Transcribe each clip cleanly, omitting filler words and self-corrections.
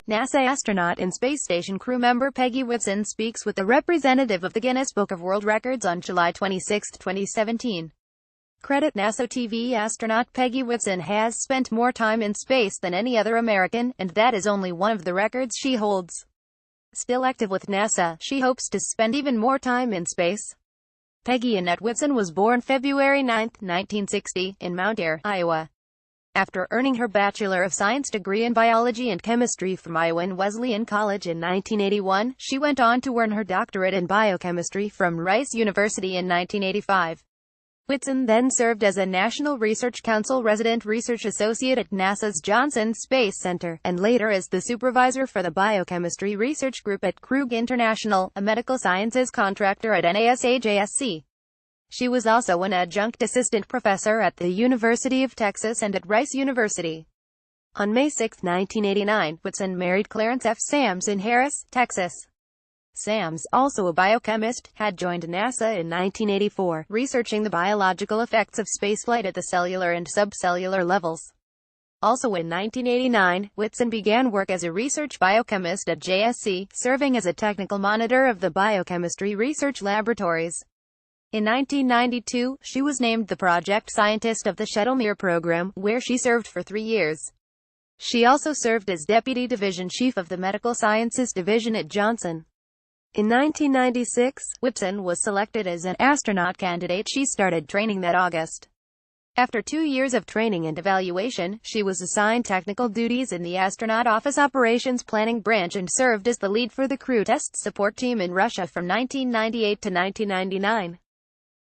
NASA astronaut and space station crew member Peggy Whitson speaks with a representative of the Guinness Book of World Records on July 26, 2017. Credit: NASA TV astronaut Peggy Whitson has spent more time in space than any other American, and that is only one of the records she holds. Still active with NASA, she hopes to spend even more time in space. Peggy Annette Whitson was born February 9, 1960, in Mount Ayr, Iowa. After earning her Bachelor of Science degree in Biology and Chemistry from Iowa Wesleyan College in 1981, she went on to earn her doctorate in biochemistry from Rice University in 1985. Whitson then served as a National Research Council Resident Research Associate at NASA's Johnson Space Center, and later as the supervisor for the Biochemistry Research Group at Krug International, a medical sciences contractor at NASA-JSC. She was also an adjunct assistant professor at the University of Texas and at Rice University. On May 6, 1989, Whitson married Clarence F. Sams in Harris, Texas. Sams, also a biochemist, had joined NASA in 1984, researching the biological effects of spaceflight at the cellular and subcellular levels. Also in 1989, Whitson began work as a research biochemist at JSC, serving as a technical monitor of the biochemistry research laboratories. In 1992, she was named the project scientist of the Shuttle Mir program, where she served for 3 years. She also served as Deputy Division Chief of the Medical Sciences Division at Johnson. In 1996, Whitson was selected as an astronaut candidate. She started training that August. After 2 years of training and evaluation, she was assigned technical duties in the Astronaut Office Operations Planning Branch and served as the lead for the crew test support team in Russia from 1998 to 1999.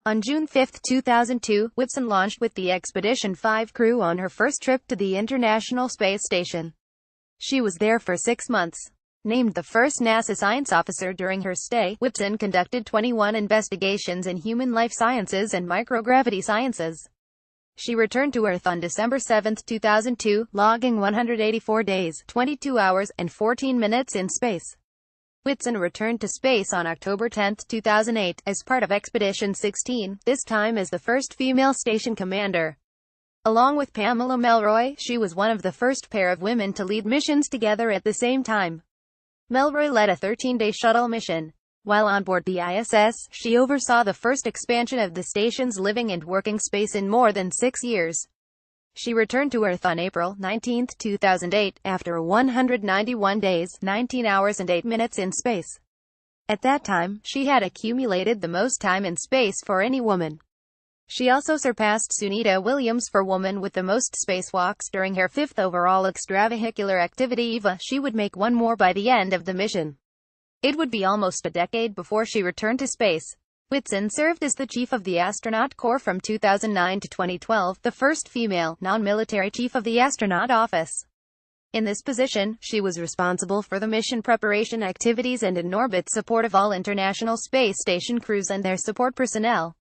On June 5, 2002, Whitson launched with the Expedition 5 crew on her first trip to the International Space Station. She was there for 6 months. Named the first NASA science officer during her stay, Whitson conducted 21 investigations in human life sciences and microgravity sciences. She returned to Earth on December 7, 2002, logging 184 days, 22 hours, and 14 minutes in space. Whitson returned to space on October 10, 2008, as part of Expedition 16, this time as the first female station commander. Along with Pamela Melroy, she was one of the first pair of women to lead missions together at the same time. Melroy led a 13-day shuttle mission. While on board the ISS, she oversaw the first expansion of the station's living and working space in more than 6 years. She returned to Earth on April 19, 2008, after 191 days, 19 hours and 8 minutes in space. At that time, she had accumulated the most time in space for any woman. She also surpassed Sunita Williams for woman with the most spacewalks during her 5th overall extravehicular activity EVA. She would make one more by the end of the mission. It would be almost a decade before she returned to space. Whitson served as the chief of the Astronaut Corps from 2009 to 2012, the first female, non-military chief of the astronaut office. In this position, she was responsible for the mission preparation activities and in-orbit support of all International Space Station crews and their support personnel.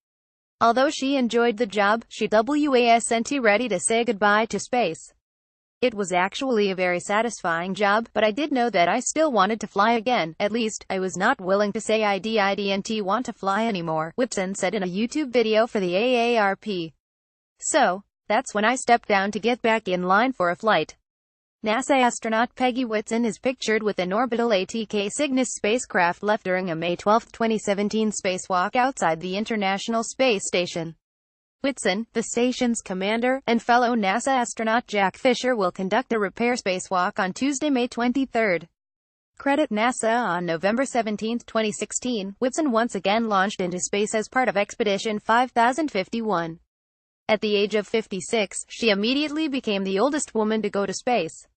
Although she enjoyed the job, she wasn't ready to say goodbye to space. It was actually a very satisfying job, but I did know that I still wanted to fly again. At least, I was not willing to say I didn't want to fly anymore, Whitson said in a YouTube video for the AARP. So, that's when I stepped down to get back in line for a flight. NASA astronaut Peggy Whitson is pictured with an orbital ATK Cygnus spacecraft left during a May 12, 2017 spacewalk outside the International Space Station. Whitson, the station's commander, and fellow NASA astronaut Jack Fisher will conduct a repair spacewalk on Tuesday, May 23. Credit: NASA. On November 17, 2016, Whitson once again launched into space as part of Expedition 5051. At the age of 56, she immediately became the oldest woman to go to space.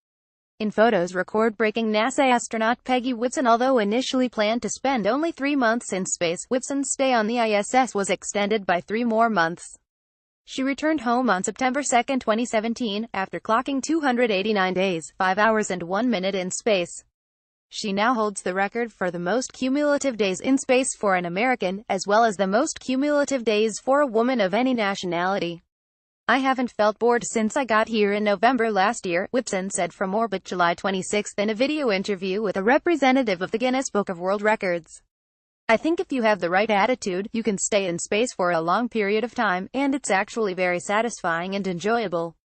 In photos, record-breaking NASA astronaut Peggy Whitson. Although initially planned to spend only 3 months in space, Whitson's stay on the ISS was extended by 3 more months. She returned home on September 2, 2017, after clocking 289 days, 5 hours and 1 minute in space. She now holds the record for the most cumulative days in space for an American, as well as the most cumulative days for a woman of any nationality. I haven't felt bored since I got here in November last year, Whitson said from orbit July 26 in a video interview with a representative of the Guinness Book of World Records. I think if you have the right attitude, you can stay in space for a long period of time, and it's actually very satisfying and enjoyable.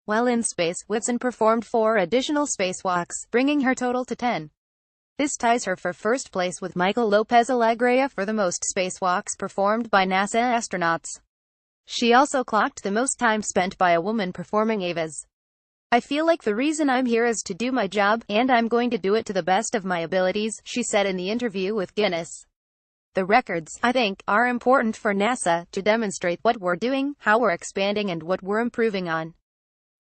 While in space, Whitson performed 4 additional spacewalks, bringing her total to 10. This ties her for first place with Michael Lopez Alegria for the most spacewalks performed by NASA astronauts. She also clocked the most time spent by a woman performing AVAs. "I feel like the reason I'm here is to do my job, and I'm going to do it to the best of my abilities," she said in the interview with Guinness. "The records, I think, are important for NASA, to demonstrate what we're doing, how we're expanding and what we're improving on.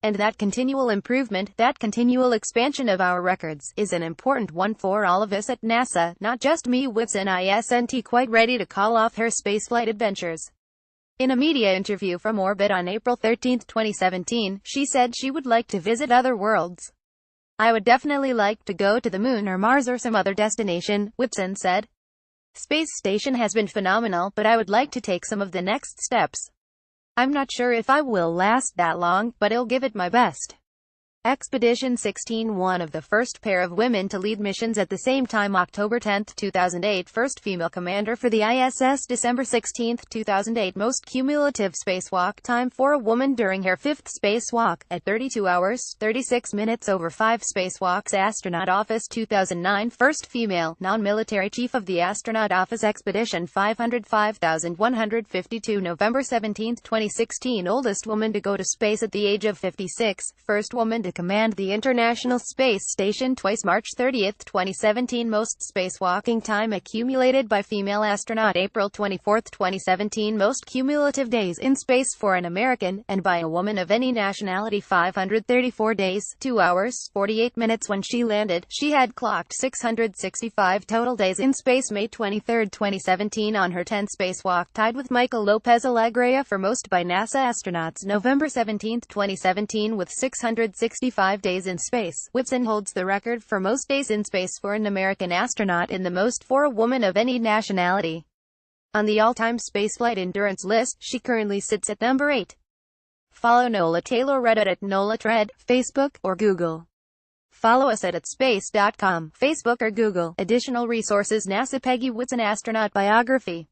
And that continual improvement, that continual expansion of our records, is an important one for all of us at NASA, not just me." Whitson isn't quite ready to call off her spaceflight adventures. In a media interview from orbit on April 13, 2017, she said she would like to visit other worlds. "I would definitely like to go to the moon or Mars or some other destination," Whitson said. "Space station has been phenomenal, but I would like to take some of the next steps. I'm not sure if I will last that long, but I'll give it my best." Expedition 16, one of the first pair of women to lead missions at the same time. October 10, 2008, first female commander for the ISS. December 16, 2008, most cumulative spacewalk time for a woman during her 5th spacewalk, at 32 hours, 36 minutes over 5 spacewalks. Astronaut Office. 2009, first female, non-military chief of the Astronaut Office. Expedition 505,152. November 17, 2016, oldest woman to go to space at the age of 56, first woman to command the International Space Station twice. March 30, 2017, most spacewalking time accumulated by female astronaut. April 24, 2017, most cumulative days in space for an American, and by a woman of any nationality. 534 days, 2 hours, 48 minutes. When she landed, she had clocked 665 total days in space. May 23, 2017, on her 10th spacewalk, tied with Michael Lopez Alegria for most by NASA astronauts. November 17, 2017, with 665 days in space, Whitson holds the record for most days in space for an American astronaut and the most for a woman of any nationality. On the all-time spaceflight endurance list, she currently sits at number 8. Follow Nola Taylor Reddit at NolaTred, Facebook, or Google. Follow us at space.com, Facebook or Google. Additional resources: NASA Peggy Whitson astronaut biography.